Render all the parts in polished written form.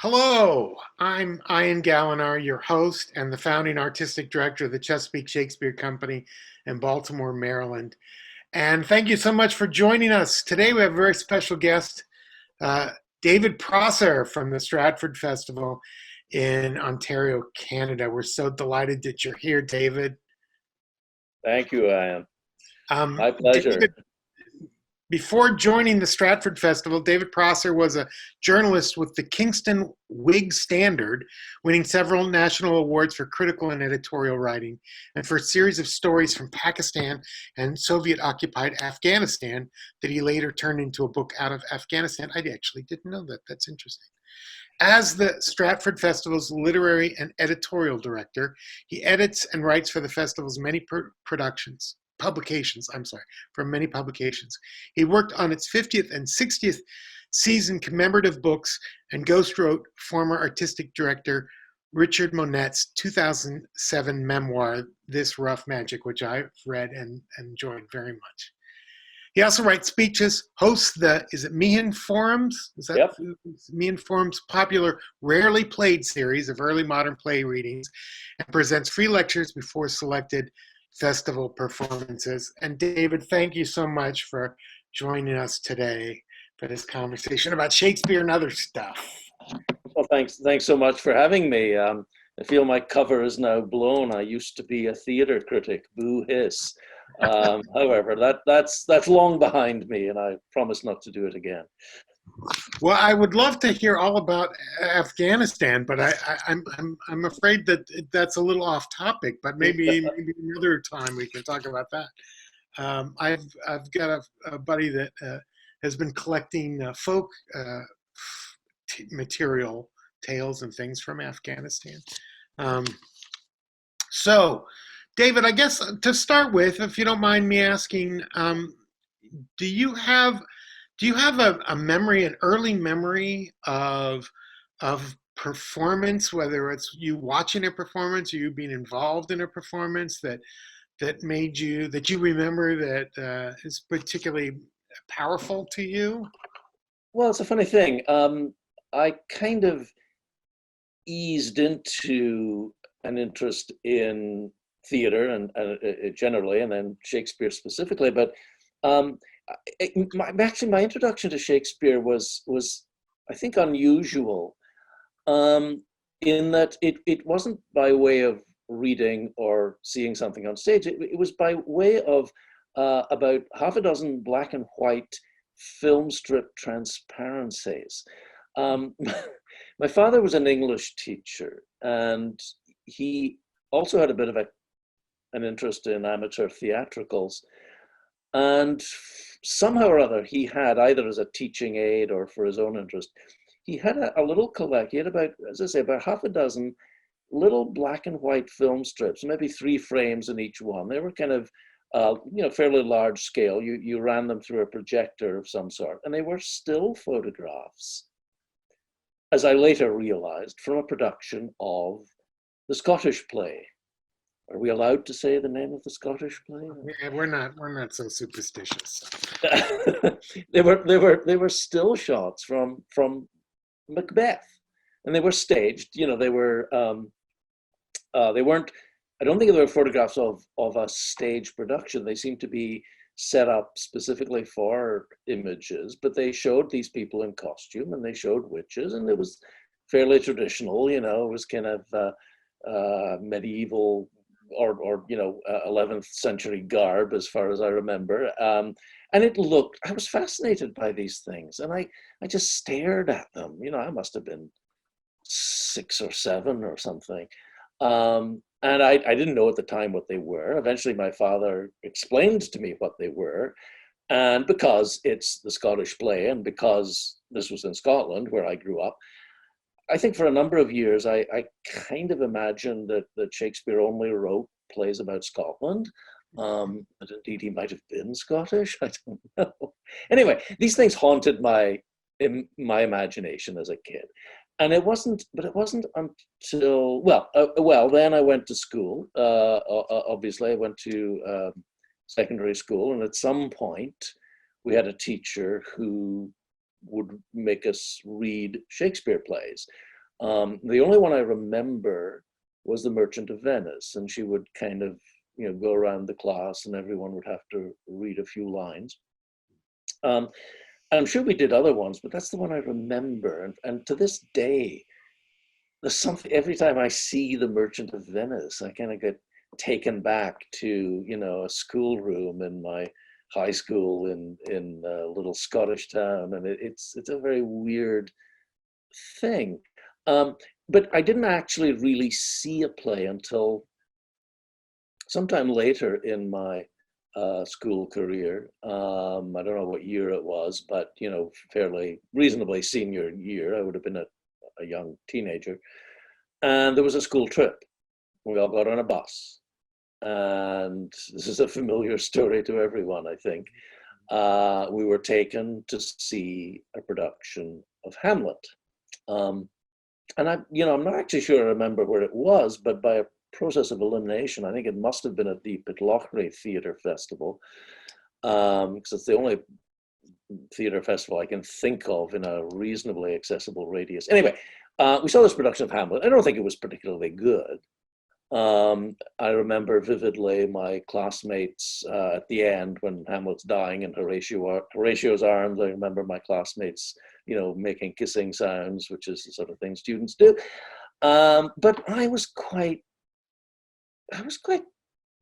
Hello, I'm Ian Gallanar, your host and the founding artistic director of the Chesapeake Shakespeare Company in Baltimore, Maryland. And thank you so much for joining us. Today we have a very special guest, uh, David Prosser from the Stratford Festival in Ontario, Canada. We're so delighted that you're here, David. Thank you, Ian. My David, pleasure. before joining the Stratford Festival, David Prosser was a journalist with the Kingston Whig Standard, winning several national awards for critical and editorial writing, and for a series of stories from Pakistan and Soviet-occupied Afghanistan that he later turned into a book out of Afghanistan. I actually didn't know that. That's interesting. As the Stratford Festival's literary and editorial director, he edits and writes for the festival's many publications, for many publications. He worked on its 50th and 60th season commemorative books and ghost wrote former artistic director Richard Monette's 2007 memoir, This Rough Magic, which I've read and enjoyed very much. He also writes speeches, hosts is it Meehan Forums? Is that Yep. Meehan Forums' popular Rarely Played series of early modern play readings, and presents free lectures before selected festival performances. And David, thank you so much for joining us today for this conversation about Shakespeare and other stuff. Well, thanks so much for having me. I feel my cover is now blown. I used to be a theater critic. Boo hiss. However, that's long behind me, and I promise not to do it again. Well, I would love to hear all about Afghanistan, but I'm afraid that that's a little off topic. But maybe another time we can talk about that. I've got a buddy that has been collecting folk material, tales and things from Afghanistan. Um, so, David, I guess to start with, if you don't mind me asking, do you have a memory, an early memory of performance, whether it's you watching a performance or you being involved in a performance that you remember that is particularly powerful to you? Well, it's a funny thing. I kind of eased into an interest in theater and generally, and then Shakespeare specifically. But um, actually, my introduction to Shakespeare was I think unusual, in that it wasn't by way of reading or seeing something on stage. It was by way of about half a dozen black and white film strip transparencies. Um, my father was an English teacher, and he also had a bit of an interest in amateur theatricals. And somehow or other, he had, either as a teaching aid or for his own interest, he had a little collect. He had about, as I say, about half a dozen little black and white film strips, maybe 3 frames in each one. They were kind of, fairly large scale. You ran them through a projector of some sort, and they were still photographs, as I later realized, from a production of the Scottish play. Are we allowed to say the name of the Scottish play? Yeah, we're not so superstitious. They were still shots from Macbeth, and they were staged. They weren't. I don't think they were photographs of a stage production. They seemed to be set up specifically for images, but they showed these people in costume, and they showed witches, and it was fairly traditional. It was kind of medieval or 11th century garb, as far as I remember. And I was fascinated by these things, and I just stared at them. I must have been 6 or 7 or something. And I didn't know at the time what they were. Eventually, my father explained to me what they were. And because it's the Scottish play, and because this was in Scotland, where I grew up, I think for a number of years, I kind of imagined that Shakespeare only wrote plays about Scotland. But indeed, he might have been Scottish. I don't know. Anyway, these things haunted my imagination as a kid. And it wasn't until, then I went to school. Obviously, I went to secondary school. And at some point, we had a teacher who would make us read Shakespeare plays. The only one I remember was The Merchant of Venice, and she would kind of, go around the class, and everyone would have to read a few lines. I'm sure we did other ones, but that's the one I remember. And to this day, there's something, every time I see The Merchant of Venice, I kind of get taken back to, a schoolroom in my high school in a little Scottish town. And it's a very weird thing. But I didn't actually really see a play until sometime later in my school career. I don't know what year it was, but fairly reasonably senior year. I would have been a young teenager, and there was a school trip. We all got on a bus, and this is a familiar story to everyone, I think. We were taken to see a production of Hamlet, and I'm not actually sure I remember where it was, but by a process of elimination, I think it must have been at the Pitlochry Theatre Festival, because it's the only theatre festival I can think of in a reasonably accessible radius. Anyway, we saw this production of Hamlet. I don't think it was particularly good. I remember vividly my classmates at the end when Hamlet's dying in Horatio's arms. I remember my classmates, making kissing sounds, which is the sort of thing students do. But I was quite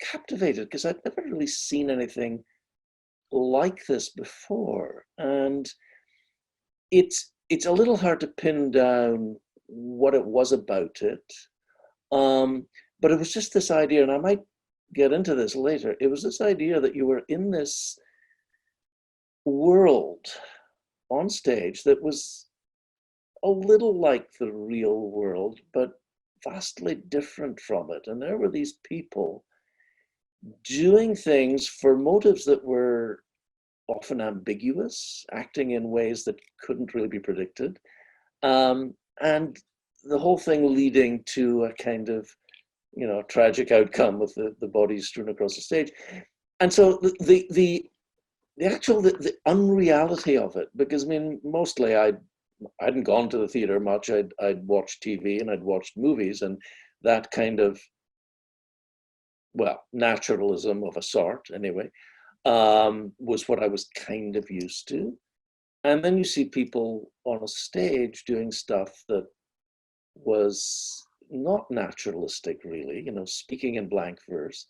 captivated because I'd never really seen anything like this before, and it's a little hard to pin down what it was about it. But it was just this idea, and I might get into this later. It was this idea that you were in this world on stage that was a little like the real world, but vastly different from it. And there were these people doing things for motives that were often ambiguous, acting in ways that couldn't really be predicted. And the whole thing leading to a kind of, tragic outcome with the bodies strewn across the stage. And so the unreality of it, because I mean, mostly I hadn't gone to the theater much. I'd watched TV and I'd watched movies, and that kind of, naturalism of a sort, anyway, was what I was kind of used to. And then you see people on a stage doing stuff that was not naturalistic, really, speaking in blank verse.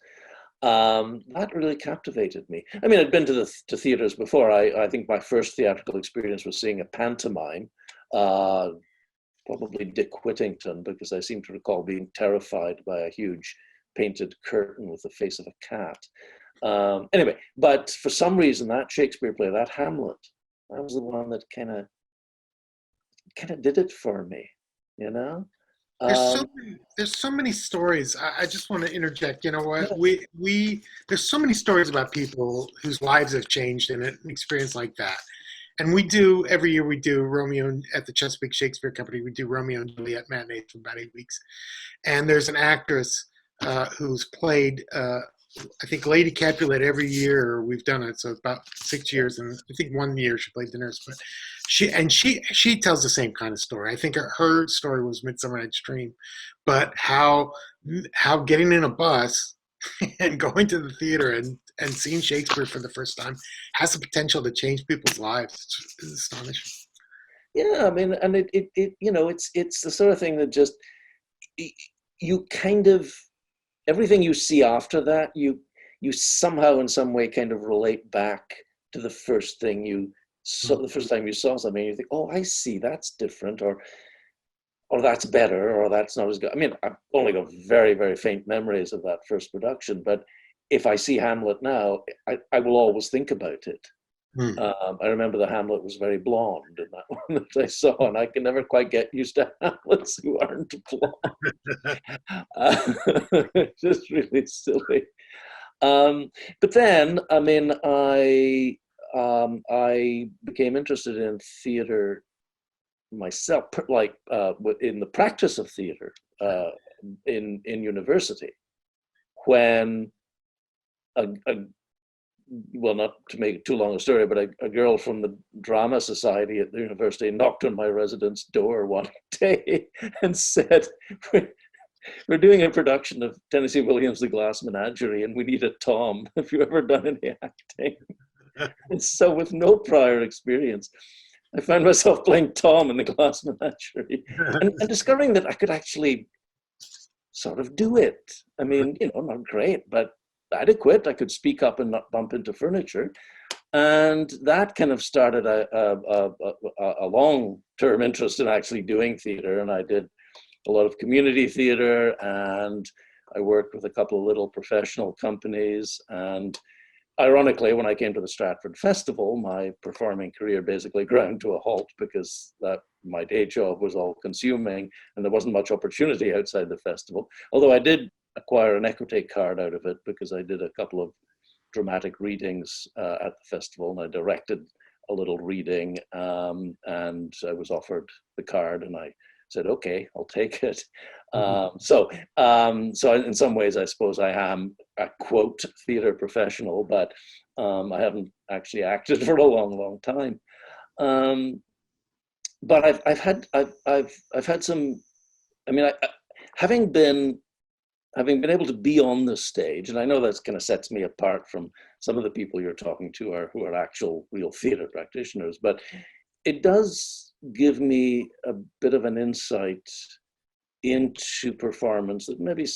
That really captivated me. I mean, I'd been to theaters before. I think my first theatrical experience was seeing a pantomime, probably Dick Whittington, because I seem to recall being terrified by a huge painted curtain with the face of a cat. Anyway, but for some reason, that Shakespeare play, that Hamlet, that was the one that kind of did it for me, There's so many stories. I just want to interject. You know Yeah. what? There's so many stories about people whose lives have changed in an experience like that. And every year we do at the Chesapeake Shakespeare Company, we do Romeo and Juliet matinees for about 8 weeks. And there's an actress who's played, I think, Lady Capulet every year. We've done it, so about 6 years, and I think 1 year she played the nurse. But she tells the same kind of story. I think her story was Midsummer Night's Dream, but how getting in a bus and going to the theater and seeing Shakespeare for the first time has the potential to change people's lives. It's astonishing. Yeah, I mean, and it's the sort of thing that just you kind of, everything you see after that, you somehow in some way kind of relate back to the first thing you saw, the first time you saw something. You think, oh, I see, that's different, or that's better, or that's not as good. I mean, I've only got very, very faint memories of that first production, but if I see Hamlet now, I will always think about it. I remember the Hamlet was very blonde in that one that I saw, and I can never quite get used to Hamlets who aren't blonde. Just really silly. But then, I mean, I became interested in theater myself, like in the practice of theater in university, when a well, not to make it too long a story, but a girl from the drama society at the university knocked on my residence door one day and said, we're doing a production of Tennessee Williams' The Glass Menagerie, and we need a Tom. Have you ever done any acting? And so with no prior experience, I found myself playing Tom in The Glass Menagerie and discovering that I could actually sort of do it. I mean, not great, but adequate. I could speak up and not bump into furniture. And that kind of started a long-term interest in actually doing theater. And I did a lot of community theater, and I worked with a couple of little professional companies. And ironically, when I came to the Stratford Festival, my performing career basically ground to a halt because my day job was all consuming and there wasn't much opportunity outside the festival. Although I did acquire an equity card out of it because I did a couple of dramatic readings at the festival, and I directed a little reading, and I was offered the card, and I said, okay, I'll take it. So in some ways, I suppose I am a quote theater professional, but I haven't actually acted for a long, long time. But I've had some. I mean, having been able to be on the stage, and I know that's kind of sets me apart from some of the people you're talking to who are actual real theater practitioners, but it does give me a bit of an insight into performance that maybe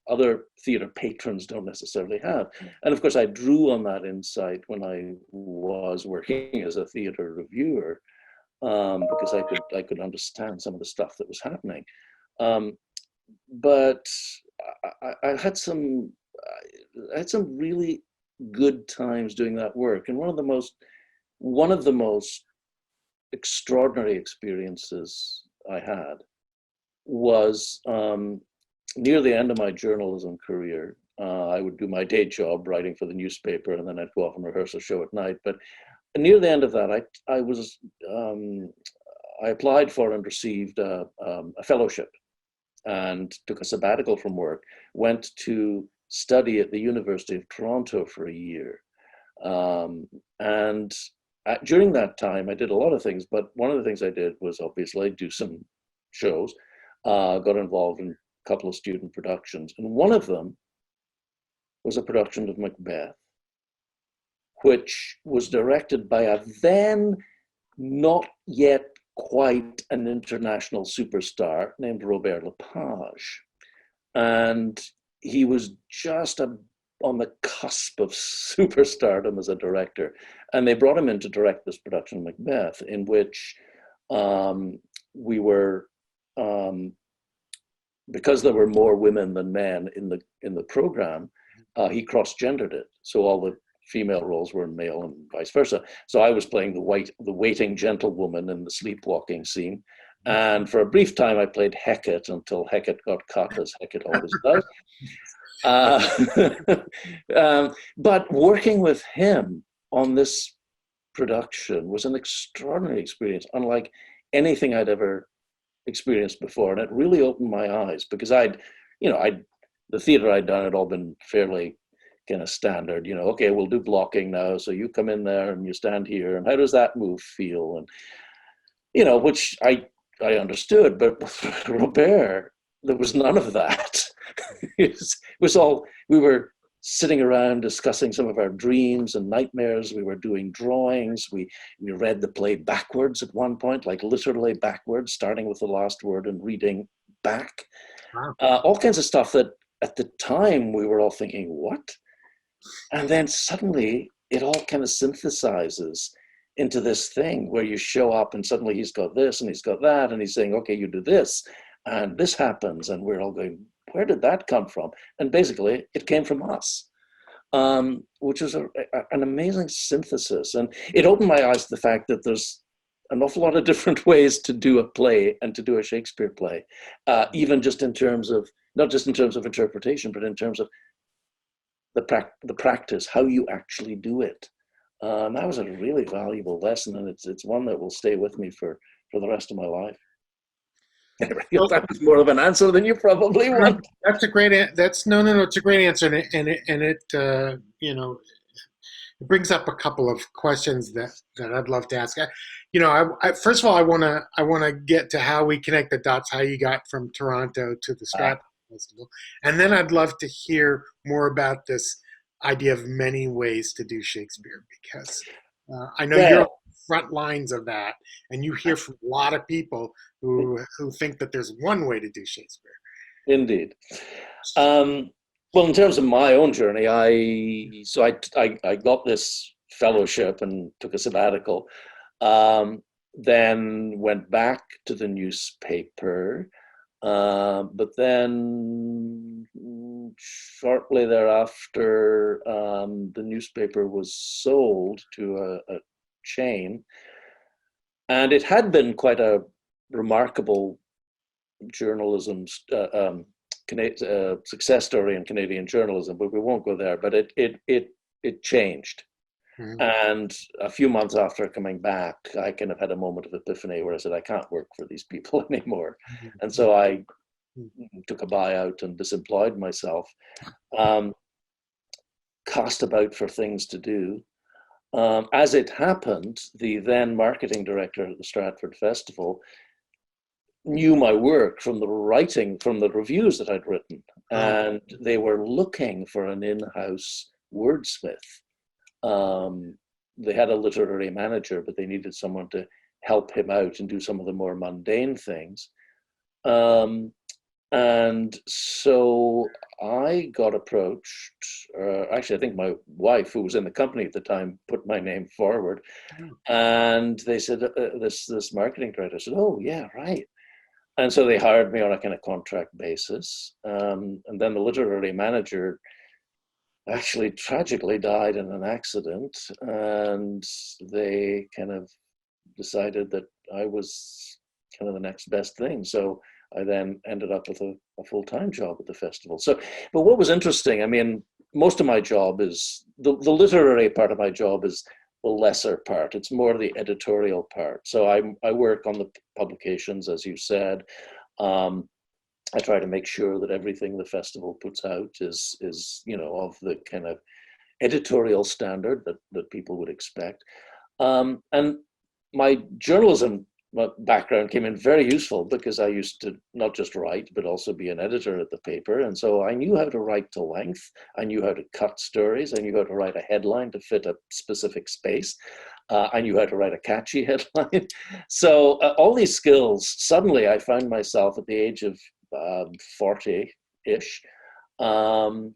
other theater patrons don't necessarily have. And of course, I drew on that insight when I was working as a theater reviewer, because I could understand some of the stuff that was happening. But I had some really good times doing that work, and one of the most extraordinary experiences I had was near the end of my journalism career. I would do my day job writing for the newspaper, and then I'd go off and rehearse a show at night. But near the end of that, I applied for and received a fellowship, and took a sabbatical from work, went to study at the University of Toronto for a year. And during that time, I did a lot of things, but one of the things I did was obviously do some shows, got involved in a couple of student productions. And one of them was a production of Macbeth, which was directed by a then not yet quite an international superstar named Robert Lepage. And he was just on the cusp of superstardom as a director. And they brought him in to direct this production of Macbeth, in which we were, because there were more women than men in the program, he cross-gendered it. So all the female roles were male and vice versa. So I was playing the waiting gentlewoman in the sleepwalking scene. And for a brief time, I played Hecate until Hecate got cut, as Hecate always does. But working with him on this production was an extraordinary experience, unlike anything I'd ever experienced before. And it really opened my eyes, because the theater I'd done had all been fairly kind of standard, okay, we'll do blocking now. So you come in there and you stand here, and how does that move feel? And, which I understood, but with Robert, there was none of that. It was all, we were sitting around discussing some of our dreams and nightmares. We were doing drawings. We read the play backwards at one point, like literally backwards, starting with the last word and reading back. Wow. All kinds of stuff that at the time we were all thinking, what? And then suddenly it all kind of synthesizes into this thing where you show up and suddenly he's got this and he's got that, and he's saying, okay, you do this and this happens, and we're all going, where did that come from? And basically it came from us, which was an amazing synthesis. And it opened my eyes to the fact that there's an awful lot of different ways to do a play and to do a Shakespeare play, even just in terms of, not just in terms of interpretation, but in terms of the practice, how you actually do it. That was a really valuable lesson, and it's one that will stay with me for the rest of my life. That was more of an answer than you probably want. That's a great. It's a great answer, and it it brings up a couple of questions that I'd love to ask. First of all, I wanna get to how we connect the dots, how you got from Toronto to the Ah, Stratford Festival, and then I'd love to hear more about this idea of many ways to do Shakespeare, because I know you're on well, the front lines of that, and you hear from a lot of people who think that there's one way to do Shakespeare. indeed. Um, well, in terms of my own journey, I got this fellowship and took a sabbatical. Then went back to the newspaper, but then shortly thereafter, the newspaper was sold to a chain, and it had been quite a remarkable journalism success story in Canadian journalism, but we won't go there. But it changed. Mhm. And a few months after coming back, I kind of had a moment of epiphany where I said, I can't work for these people anymore. And so I took a buyout and disemployed myself, um, cast about for things to do. As it happened, the then marketing director at the Stratford Festival knew my work from the writing, from the reviews that I'd written, Oh, and they were looking for an in-house wordsmith. They had a literary manager, but they needed someone to help him out and do some of the more mundane things. Um, and so I got approached. Actually, I think my wife, who was in the company at the time, put my name forward, and they said, "This marketing director." I said, "Oh yeah, right." And so they hired me on a kind of contract basis. And then the literary manager actually tragically died in an accident, and they kind of decided that I was kind of the next best thing. So I then ended up with a full-time job at the festival. So, but what was interesting, I mean, most of my job is the literary part of my job is the lesser part. It's more the editorial part. So I work on the publications, as you said. Um, I try to make sure that everything the festival puts out is of the kind of editorial standard that people would expect. And my journalism background came in very useful because I used to not just write, but also be an editor at the paper. And so I knew how to write to length. I knew how to cut stories. I knew how to write a headline to fit a specific space. I knew how to write a catchy headline. So all these skills, suddenly I found myself at the age of 40-ish. Um,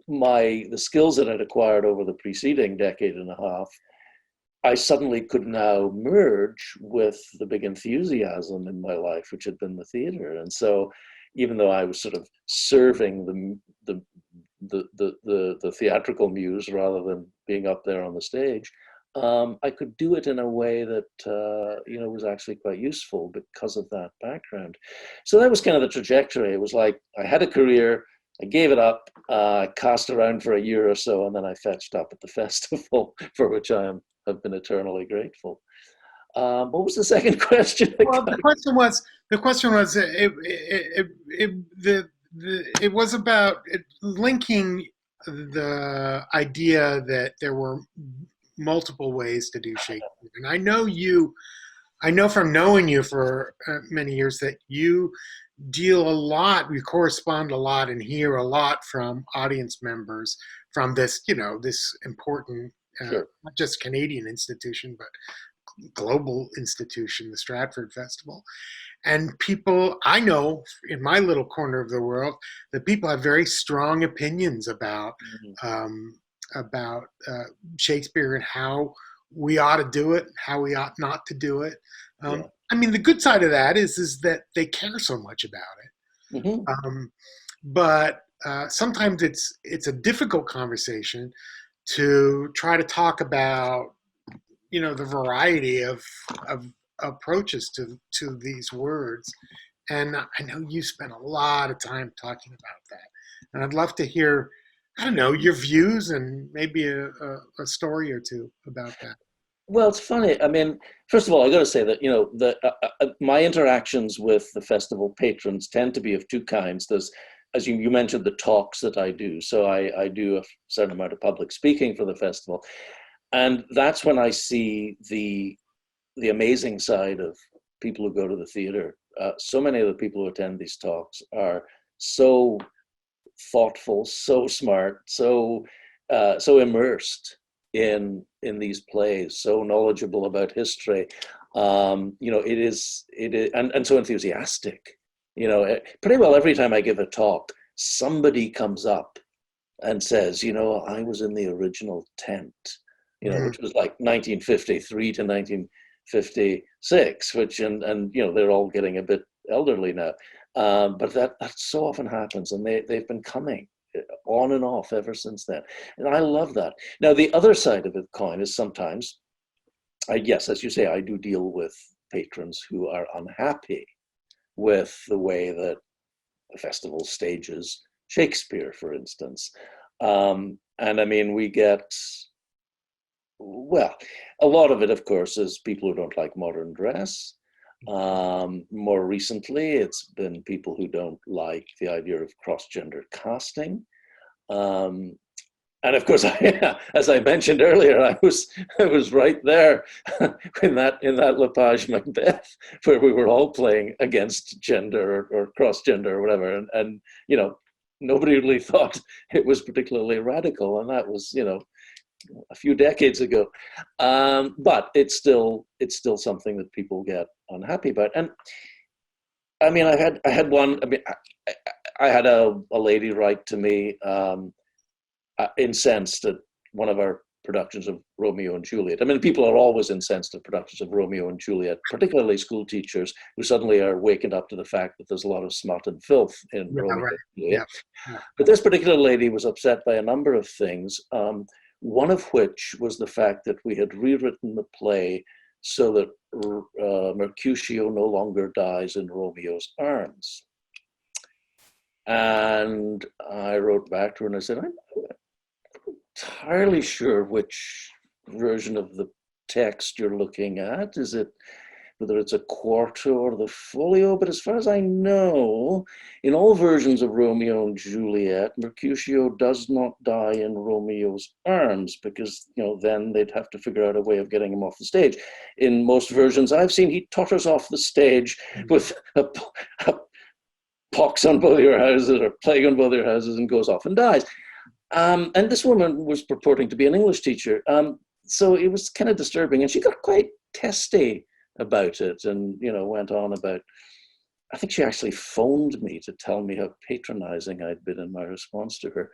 the skills that I'd acquired over the preceding decade and a half, I suddenly could now merge with the big enthusiasm in my life, which had been the theater. And so, even though I was sort of serving the theatrical muse rather than being up there on the stage, I could do it in a way that was actually quite useful because of that background. So that was kind of the trajectory. It was like I had a career, I gave it up, cast around for a year or so, and then I fetched up at the festival, for which have been eternally grateful. What was the second question? well, the question was it was about linking the idea that there were multiple ways to do Shakespeare, and I know from knowing you for many years that you deal a lot, we correspond a lot, and hear a lot from audience members from this important, Sure. not just Canadian institution, but global institution, the Stratford Festival. And people, I know in my little corner of the world, that people have very strong opinions Mhm. um, about Shakespeare and how we ought to do it, how we ought not to do it. Yeah. I mean, the good side of that is that they care so much about Hmm. it. But sometimes it's a difficult conversation to try to talk about the variety of approaches to these words. And I know you spent a lot of time talking about that, and I'd love to hear, I don't know, your views and maybe a story or two about that. Well, it's funny. I mean, first of all, I got to say that my interactions with the festival patrons tend to be of two kinds. There's as you mentioned, the talks that I do. So I do a certain amount of public speaking for the festival. And that's when I see the amazing side of people who go to the theater. So many of the people who attend these talks are so thoughtful, so smart, so immersed in these plays, so knowledgeable about history. It is, and so enthusiastic. Pretty well every time I give a talk, somebody comes up and says, I was in the original tent, which was like 1953 to 1956, which, and they're all getting a bit elderly now. But that so often happens, and they've been coming on and off ever since then. And I love that. Now, the other side of the coin is sometimes, yes, as you say, I do deal with patrons who are unhappy with the way that the festival stages Shakespeare, for instance. And I mean, we get, well, a lot of it, of course, is people who don't like modern dress. More recently, it's been people who don't like the idea of cross-gender casting. And of course, as I mentioned earlier, I was right there in that Lepage Macbeth, where we were all playing against gender or cross-gender or whatever, and nobody really thought it was particularly radical, and that was a few decades ago. But it's still something that people get unhappy about. And I mean, I had one. I mean, I had a lady write to me, incensed at one of our productions of Romeo and Juliet. I mean, people are always incensed at productions of Romeo and Juliet, particularly school teachers who suddenly are wakened up to the fact that there's a lot of smut and filth in Romeo and Juliet. Yeah. But this particular lady was upset by a number of things, one of which was the fact that we had rewritten the play so that Mercutio no longer dies in Romeo's arms. And I wrote back to her and I said, I'm not entirely sure which version of the text you're looking at. Is it whether it's a quarto or the folio? But as far as I know, in all versions of Romeo and Juliet, Mercutio does not die in Romeo's arms, because then they'd have to figure out a way of getting him off the stage. In most versions I've seen, he totters off the stage with a pox on both your houses or plague on both your houses and goes off and dies. And this woman was purporting to be an English teacher. So it was kind of disturbing, and she got quite testy about it, and went on about, I think she actually phoned me to tell me how patronizing I'd been in my response to her,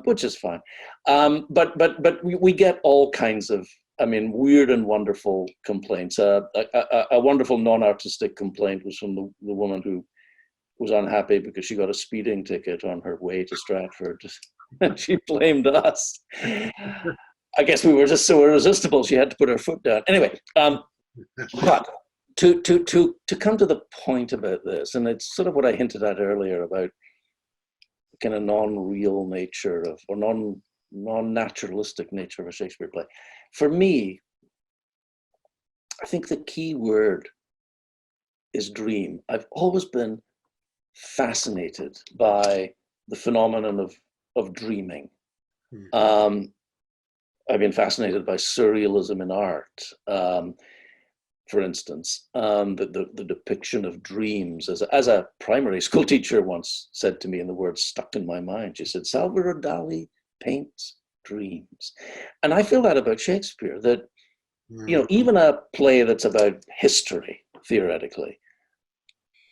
which is fine. But we get all kinds of, I mean, weird and wonderful complaints. A wonderful non-artistic complaint was from the woman who was unhappy because she got a speeding ticket on her way to Stratford, and she blamed us. I guess we were just so irresistible, she had to put her foot down. Anyway, but to come to the point about this, and it's sort of what I hinted at earlier about the kind of non-real nature of, or non-naturalistic nature of a Shakespeare play. For me, I think the key word is dream. I've always been fascinated by the phenomenon of dreaming. I've been fascinated by surrealism in art. For instance, the depiction of dreams, as a primary school teacher once said to me, and the words stuck in my mind, she said, Salvador Dali paints dreams. And I feel that about Shakespeare, that, even a play that's about history, theoretically,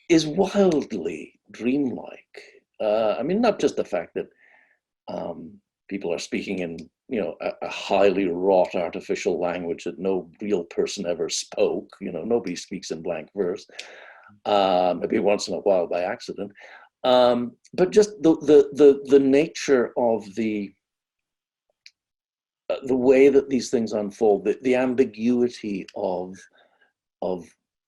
is wildly dreamlike. I mean, not just the fact that people are speaking in a highly wrought artificial language that no real person ever spoke. Nobody speaks in blank verse, maybe once in a while by accident. But just the nature of the way that these things unfold, the ambiguity of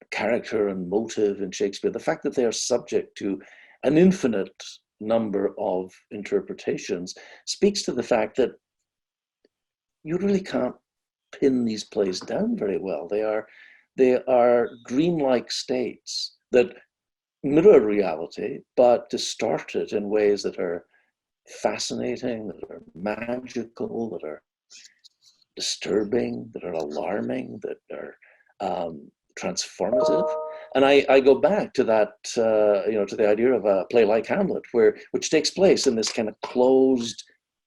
character and motive in Shakespeare, the fact that they are subject to an infinite number of interpretations, speaks to the fact that you really can't pin these plays down very well. They are dreamlike states that mirror reality, but distorted in ways that are fascinating, that are magical, that are disturbing, that are alarming, that are transformative. And I go back to that, to the idea of a play like Hamlet, which takes place in this kind of closed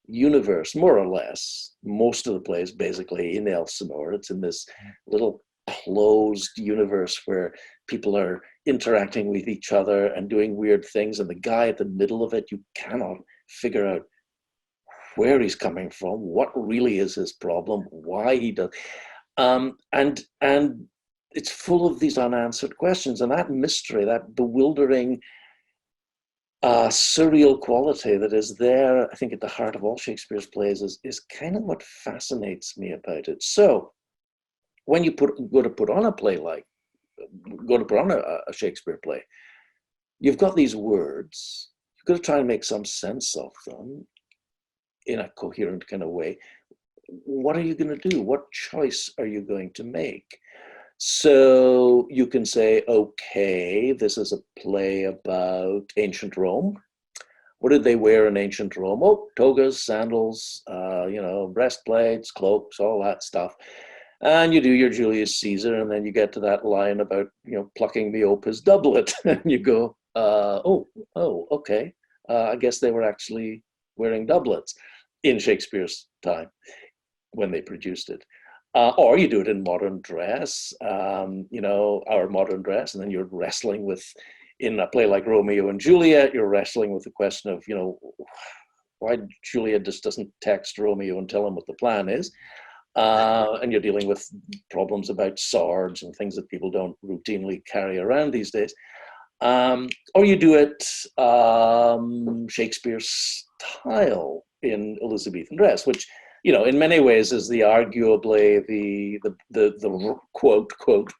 universe, more or less. Most of the plays basically in Elsinore. It's in this little closed universe where people are interacting with each other and doing weird things. And the guy at the middle of it, you cannot figure out where he's coming from, what really is his problem, why he does. And it's full of these unanswered questions, and that mystery, that bewildering, surreal quality that is there, I think, at the heart of all Shakespeare's plays is kind of what fascinates me about it. So when you go to put on a Shakespeare play, you've got these words, you've got to try and make some sense of them in a coherent kind of way. What are you going to do? What choice are you going to make? So you can say, okay, this is a play about ancient Rome. What did they wear in ancient Rome? Oh, togas, sandals, breastplates, cloaks, all that stuff. And you do your Julius Caesar, and then you get to that line about, plucking me ope his doublet. And you go, okay. I guess they were actually wearing doublets in Shakespeare's time when they produced it. Or you do it in modern dress, our modern dress, and then you're wrestling with, in a play like Romeo and Juliet, you're wrestling with the question of, why Juliet just doesn't text Romeo and tell him what the plan is. And you're dealing with problems about swords and things that people don't routinely carry around these days. Or you do it Shakespeare style in Elizabethan dress, which, in many ways is arguably the quote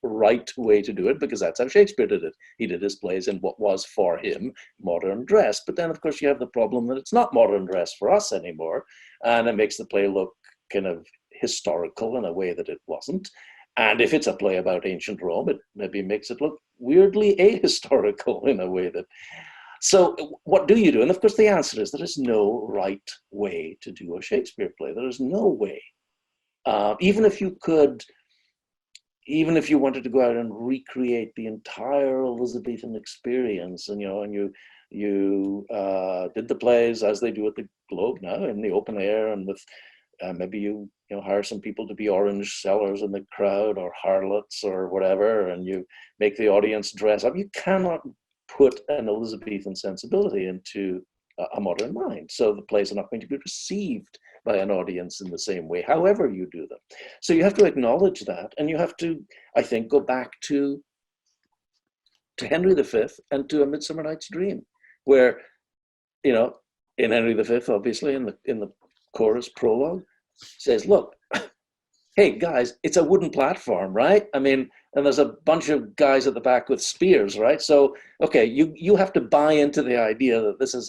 right way to do it, because that's how Shakespeare did it. He did his plays in what was for him modern dress. But then, of course, you have the problem that it's not modern dress for us anymore, and it makes the play look kind of historical in a way that it wasn't. And if it's a play about ancient Rome, it maybe makes it look weirdly ahistorical in a way that. So what do you do? And of course, the answer is there is no right way to do a Shakespeare play. There is no way. Even if you wanted to go out and recreate the entire Elizabethan experience, and you did the plays as they do at the Globe now, in the open air, and with maybe you hire some people to be orange sellers in the crowd, or harlots or whatever, and you make the audience dress up. You cannot put an Elizabethan sensibility into a modern mind. So the plays are not going to be received by an audience in the same way, however you do them. So you have to acknowledge that, and you have to, I think, go back to Henry V and to A Midsummer Night's Dream, where, in Henry V, obviously, in the chorus prologue, says, look, hey guys, it's a wooden platform, right? I mean, and there's a bunch of guys at the back with spears, right? So, okay, you have to buy into the idea that this is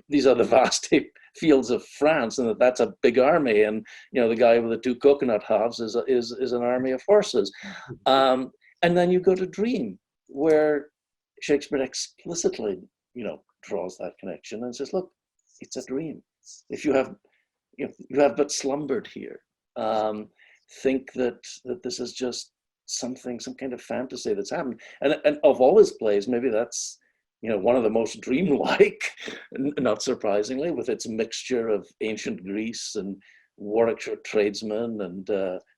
these are the vast fields of France, and that's a big army, and the guy with the two coconut halves is an army of horses. And then you go to Dream, where Shakespeare explicitly, draws that connection and says, look, it's a dream. If you have but slumbered here. Think that this is just some kind of fantasy that's happened. And of all his plays, maybe that's one of the most dreamlike, not surprisingly, with its mixture of ancient Greece and Warwickshire tradesmen and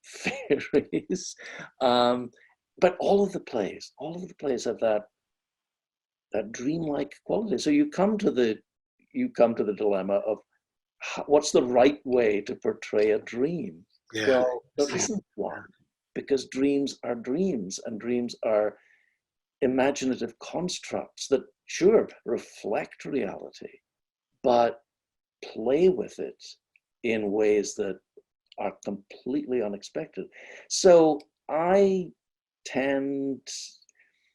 fairies. But all of the plays have that dreamlike quality. So you come to the dilemma of what's the right way to portray a dream? Yeah. Well, there isn't one, because dreams are dreams, and dreams are imaginative constructs that, sure, reflect reality, but play with it in ways that are completely unexpected. So I tend,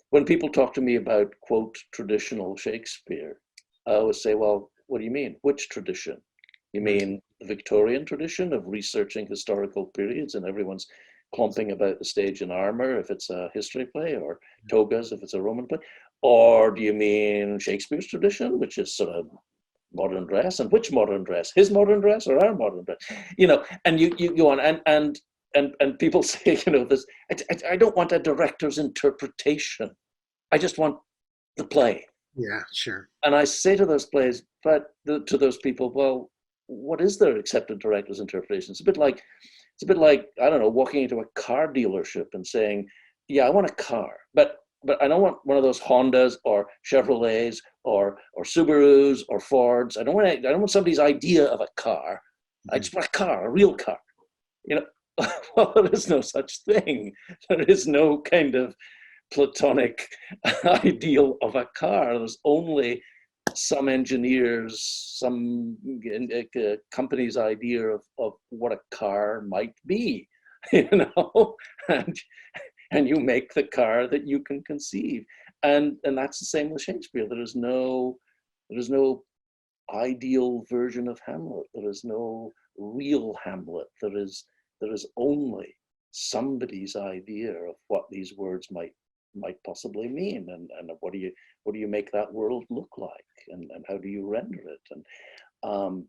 when people talk to me about, quote, traditional Shakespeare, I always say, well, what do you mean? Which tradition? You mean the Victorian tradition of researching historical periods and everyone's clumping about the stage in armor if it's a history play, or togas if it's a Roman play? Or do you mean Shakespeare's tradition, which is sort of modern dress? And which modern dress? His modern dress or our modern dress? And you go on and people say, this. I don't want a director's interpretation. I just want the play. Yeah, sure. And I say to those those people, well, what is their accepted director's interpretation? It's a bit like, I don't know, walking into a car dealership and saying, yeah, I want a car, but I don't want one of those Hondas or Chevrolets or Subarus or Fords. I don't want somebody's idea of a car. I just want a car, a real car. Well, there is no such thing. There is no kind of platonic ideal of a car. There's only some engineers, some company's idea of what a car might be, and you make the car that you can conceive, and that's the same with Shakespeare. There is no ideal version of Hamlet. There is no real Hamlet. There is only somebody's idea of what these words might possibly mean, and what do you make that world look like, and how do you render it, and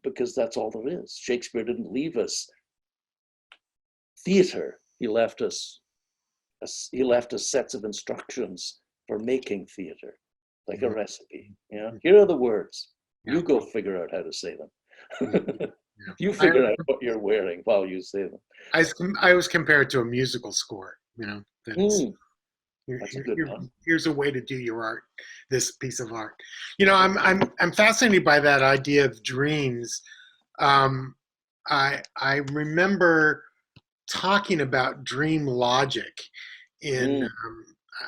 because that's all there is. Shakespeare didn't leave us theater. He left us sets of instructions for making theater, like a recipe. Here are the words. You go figure out how to say them. You figure out what you're wearing while you say them. I was compared to a musical score. That's a good one. Here's a way to do your art, this piece of art. I'm fascinated by that idea of dreams. I remember talking about dream logic in,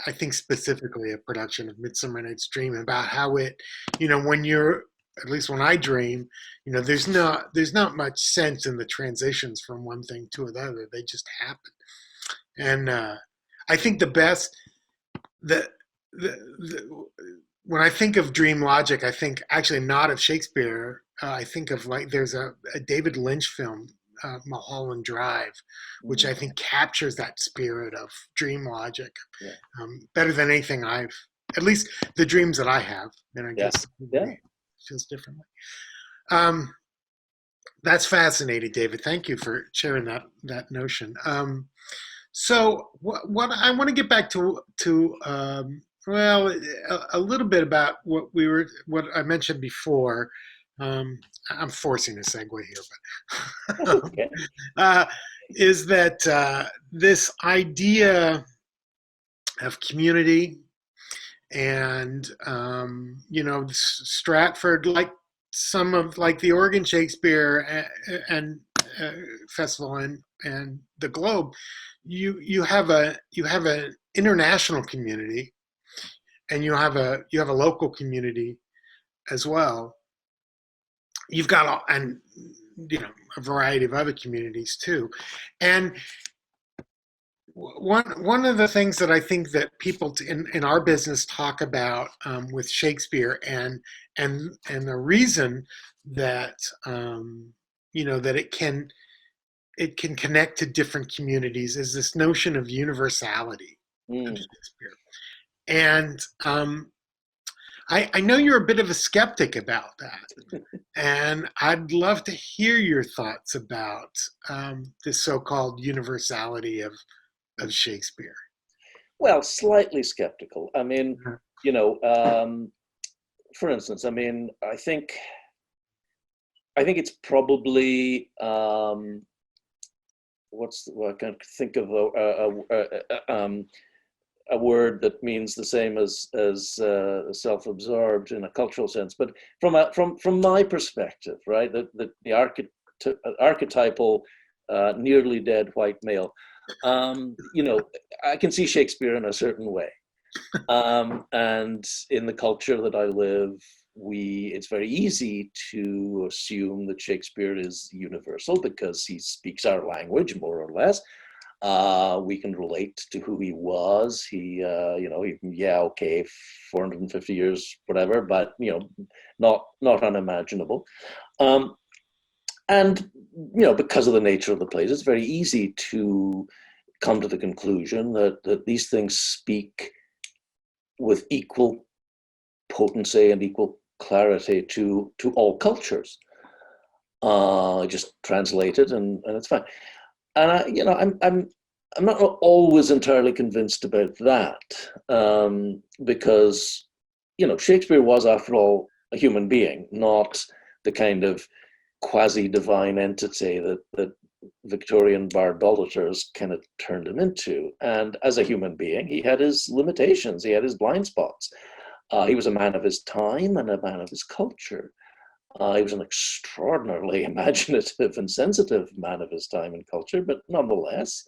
I think specifically a production of Midsummer Night's Dream, about how it, when you're, at least when I dream, there's not much sense in the transitions from one thing to another. They just happen. And I think when I think of dream logic, I think actually not of Shakespeare. I think of, like, there's a David Lynch film, Mulholland Drive, which I think captures that spirit of dream logic better than anything at least the dreams that I have. And I guess it feels differently. That's fascinating, David. Thank you for sharing that notion. So what I want to get back to a little bit about what I mentioned before. I'm forcing a segue here, but is that this idea of community and Stratford, like the Oregon Shakespeare and Festival and the Globe, you have an international community, and you have a local community as well. You've got a variety of other communities too, and one of the things that I think that people in our business talk about with Shakespeare and the reason that that it can connect to different communities is this notion of universality of Shakespeare. And I know you're a bit of a skeptic about that, and I'd love to hear your thoughts about this so-called universality of Shakespeare. Well, slightly skeptical. I mean, for instance, I mean, I think it's probably I can't think of a word that means the same as self-absorbed in a cultural sense, but from my perspective, right, the archetypal nearly dead white male, I can see Shakespeare in a certain way, and in the culture that I live, it's very easy to assume that Shakespeare is universal because he speaks our language, more or less. We can relate to who he was. He, 450 years, whatever, but not unimaginable. And because of the nature of the plays, it's very easy to come to the conclusion that these things speak with equal potency and equal clarity to all cultures. Just translate it, and it's fine. And I'm not always entirely convinced about that, because Shakespeare was, after all, a human being, not the kind of quasi-divine entity that Victorian bard-boliters kind of turned him into. And as a human being, he had his limitations, he had his blind spots. He was a man of his time and a man of his culture. He was an extraordinarily imaginative and sensitive man of his time and culture, but nonetheless,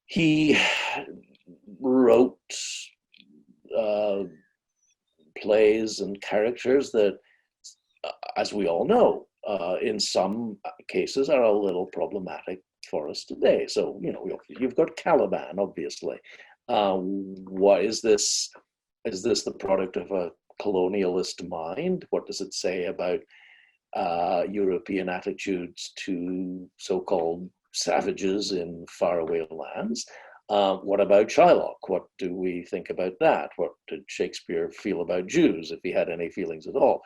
he wrote plays and characters that, as we all know, in some cases are a little problematic for us today. So, you've got Caliban, obviously. What is this? Is this the product of a colonialist mind? What does it say about European attitudes to so-called savages in faraway lands? What about Shylock? What do we think about that? What did Shakespeare feel about Jews, if he had any feelings at all?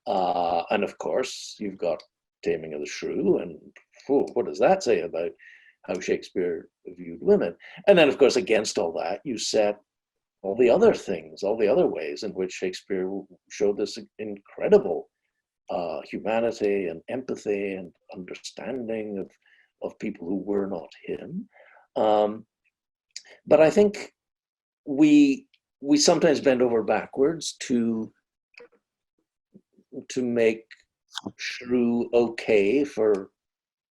And of course, you've got Taming of the Shrew, and what does that say about how Shakespeare viewed women? And then, of course, against all that, you set all the other things, all the other ways in which Shakespeare showed this incredible humanity and empathy and understanding of people who were not him. But I think we sometimes bend over backwards to make Shrew okay for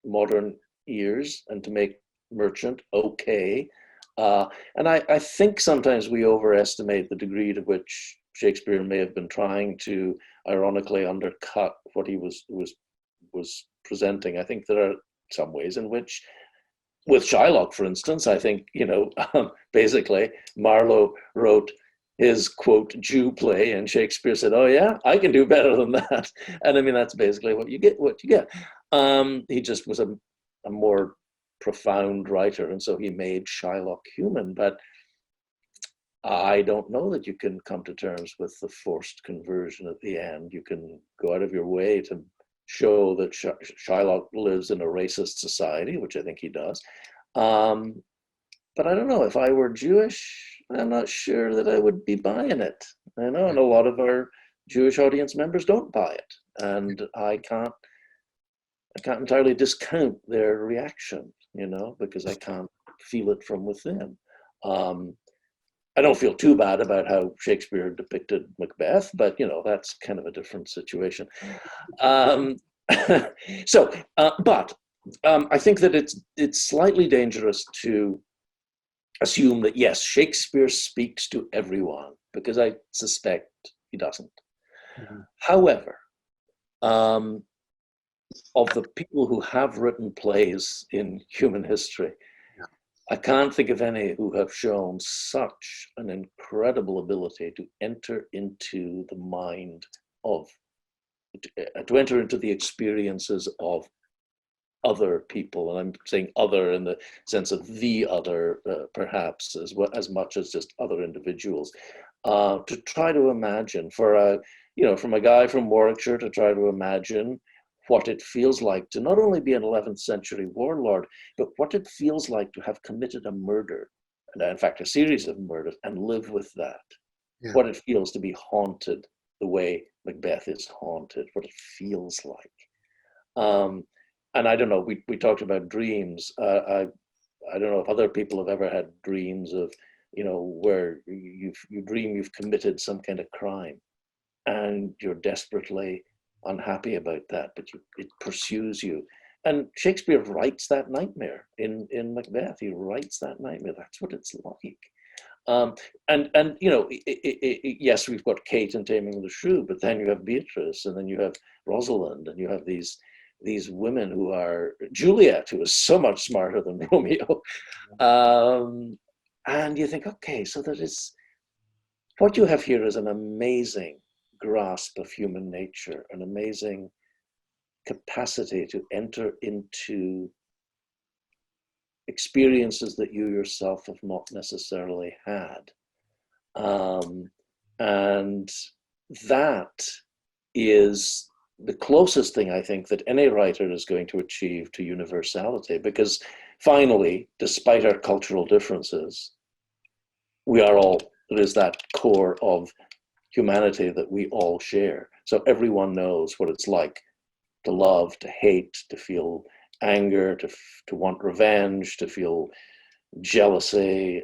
modern ears and to make Merchant okay. And I think sometimes we overestimate the degree to which Shakespeare may have been trying to ironically undercut what he was presenting. I think there are some ways in which, with Shylock, for instance, I think, basically Marlowe wrote his, quote, Jew play, and Shakespeare said, oh yeah, I can do better than that. And I mean, that's basically what you get. He just was a more profound writer, and so he made Shylock human. But I don't know that you can come to terms with the forced conversion at the end. You can go out of your way to show that Shylock lives in a racist society, which I think he does. But I don't know, if I were Jewish, I'm not sure that I would be buying it. I know, and a lot of our Jewish audience members don't buy it, and I can't entirely discount their reaction, because I can't feel it from within. I don't feel too bad about how Shakespeare depicted Macbeth, but that's kind of a different situation. But I think that it's slightly dangerous to assume that, yes, Shakespeare speaks to everyone, because I suspect he doesn't. Mm-hmm. However, of the people who have written plays in human history, I can't think of any who have shown such an incredible ability to enter into the mind to enter into the experiences of other people. And I'm saying other in the sense of the other, perhaps, as much as just other individuals. To try to imagine, from a guy from Warwickshire, to try to imagine what it feels like to not only be an 11th century warlord, but what it feels like to have committed a murder, and in fact a series of murders, and live with that. Yeah. What it feels to be haunted the way Macbeth is haunted, what it feels like. And I don't know, we talked about dreams. I don't know if other people have ever had dreams of, where you dream you've committed some kind of crime and you're desperately unhappy about that, but it pursues you. And Shakespeare writes that nightmare in Macbeth. He writes that nightmare. That's what it's like. Yes, we've got Kate and Taming of the Shrew, but then you have Beatrice, and then you have Rosalind, and you have these women who are Juliet, who is so much smarter than Romeo. And you think, okay, so that is what you have here is an amazing grasp of human nature, an amazing capacity to enter into experiences that you yourself have not necessarily had. And that is the closest thing I think that any writer is going to achieve to universality, because finally, despite our cultural differences, we are all, there is that core of humanity that we all share. So everyone knows what it's like to love, to hate, to feel anger, to want revenge, to feel jealousy.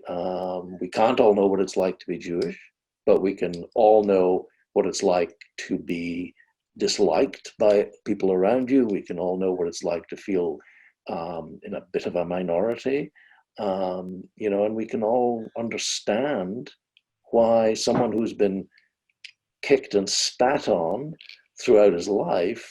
We can't all know what it's like to be Jewish, but we can all know what it's like to be disliked by people around you. We can all know what it's like to feel in a bit of a minority, and we can all understand why someone who's been kicked and spat on throughout his life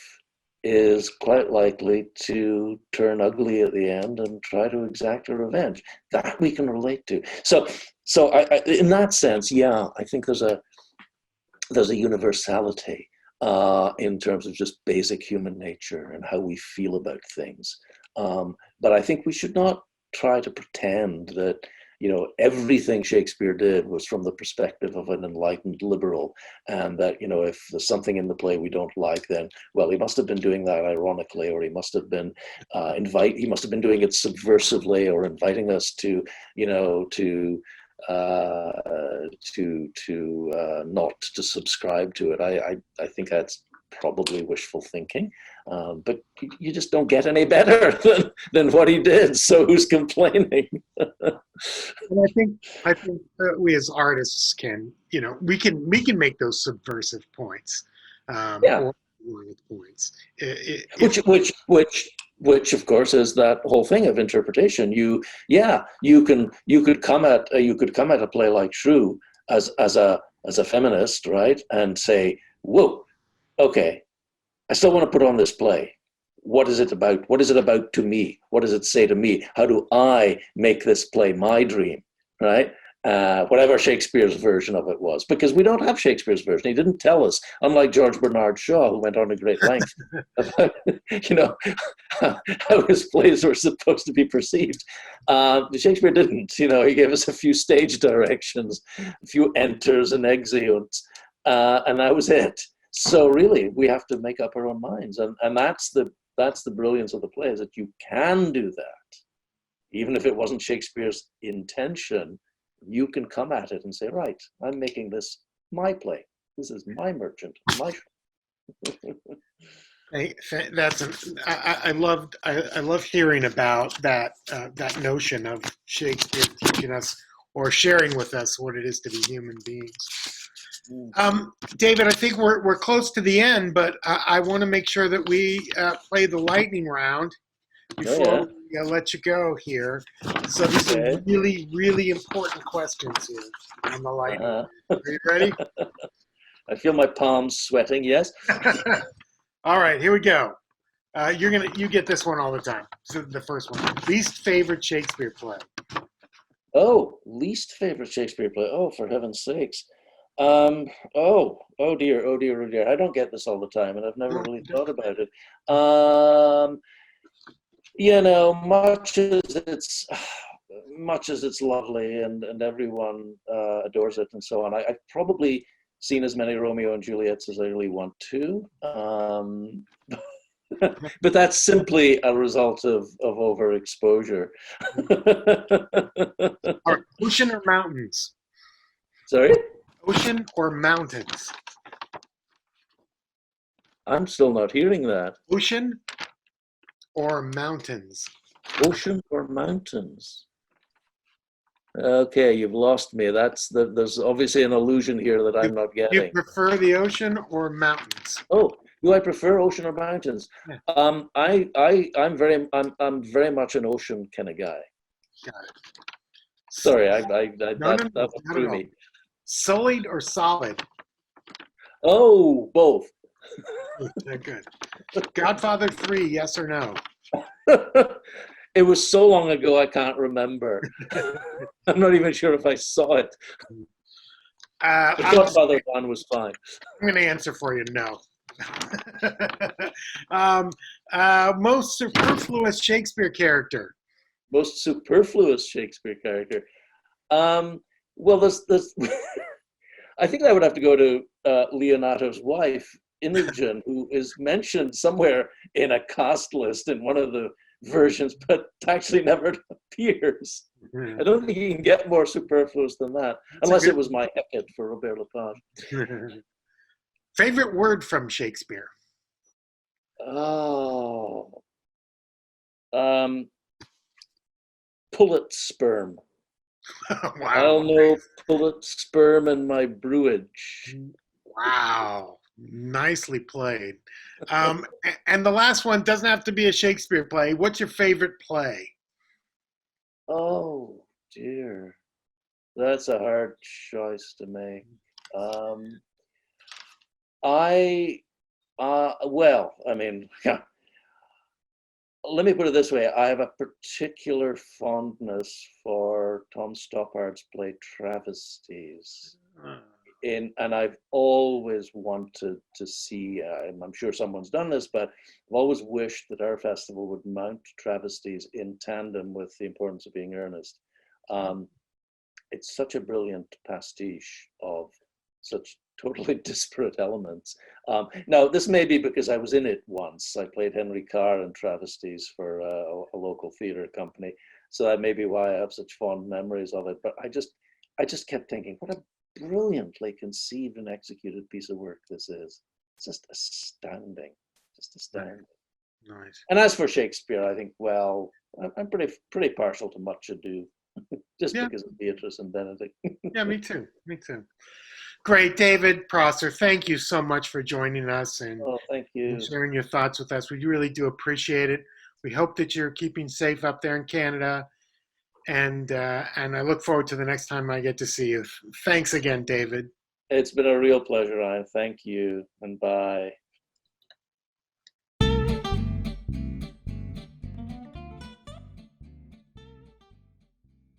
is quite likely to turn ugly at the end and try to exact a revenge. That we can relate to. So I, in that sense, yeah, I think there's a universality in terms of just basic human nature and how we feel about things. But I think we should not try to pretend that everything Shakespeare did was from the perspective of an enlightened liberal, and that if there's something in the play we don't like, then he must have been doing that ironically, or he must have been doing it subversively, or inviting us to not to subscribe to it. I think that's probably wishful thinking, but you just don't get any better than what he did. So who's complaining? And I think we as artists can, we can make those subversive points, Yeah. or points. Which of course is that whole thing of interpretation. You could come at a play like Shrew as a feminist, right, and say, whoa, okay, I still want to put on this play. What is it about? What is it about to me? What does it say to me? How do I make this play my dream, right? Whatever Shakespeare's version of it was, because we don't have Shakespeare's version. He didn't tell us, unlike George Bernard Shaw, who went on to great length about, how his plays were supposed to be perceived. Shakespeare didn't. He gave us a few stage directions, a few enters and exeunt, and that was it. So really, we have to make up our own minds, and that's the brilliance of the play, is that you can do that, even if it wasn't Shakespeare's intention. You can come at it and say, right, I'm making this my play. This is my merchant, my. I love hearing about that notion of Shakespeare teaching us or sharing with us what it is to be human beings. David, I think we're close to the end, but I want to make sure that we play the lightning round before we let you go here. So these are really, really important questions here on the lightning round. Are you ready? I feel my palms sweating. Yes. All right, here we go. You get this one all the time. So the first one, least favorite Shakespeare play. Oh, least favorite Shakespeare play. Oh, for heaven's sakes. Oh dear. I don't get this all the time, and I've never really thought about it. Much as it's lovely and everyone adores it and so on, I've probably seen as many Romeo and Juliets as I really want to. But that's simply a result of overexposure. All right, ocean or mountains? Sorry? Ocean or mountains? I'm still not hearing that. Ocean or mountains? Ocean or mountains? Okay, you've lost me. There's obviously an illusion here that I'm not getting. Do you prefer the ocean or mountains? Oh, do I prefer ocean or mountains? Yeah. I'm very much an ocean kind of guy. Got it. Sorry, that threw me. Sullied or solid? Oh, both. Good. Godfather 3, yes or no? It was so long ago I can't remember. I'm not even sure if I saw it. The Godfather 1 was fine. I'm going to answer for you, no. Most superfluous Shakespeare character. Most superfluous Shakespeare character. Well, there's I think I would have to go to Leonato's wife, Imogen, who is mentioned somewhere in a cast list in one of the versions, but actually never appears. I don't think you can get more superfluous than that, That's a unless it good was my Hecate for Robert Lepage. favorite word from Shakespeare. Oh, um, pullet sperm. Wow. I'll know pullet sperm in my brewage. Wow. Nicely played. And the last one doesn't have to be a Shakespeare play. What's your favorite play? Oh dear, that's a hard choice to make. Um, I well, I mean, let me put it this way. I have a particular fondness for Tom Stoppard's play Travesties. Uh, And I've always wanted to see, and I'm sure someone's done this, but I've always wished that our festival would mount Travesties in tandem with The Importance of Being Earnest. Um, it's such a brilliant pastiche of such totally disparate elements. Now, this may be because I was in it once. I played Henry Carr in Travesties for a local theatre company, so that may be why I have such fond memories of it. But I just kept thinking, what a brilliantly conceived and executed piece of work this is. It's just astounding, just astounding. nice. And as for Shakespeare, I think, well, I'm pretty partial to Much Ado, just Yeah. because of Beatrice and Benedict. Yeah, me too. Me too. Great, David Prosser. Thank you so much for joining us Oh, thank and you. sharing your thoughts with us. We really do appreciate it. We hope that you're keeping safe up there in Canada, and I look forward to the next time I get to see you. Thanks again, David. It's been a real pleasure, Ryan. Thank you, and bye.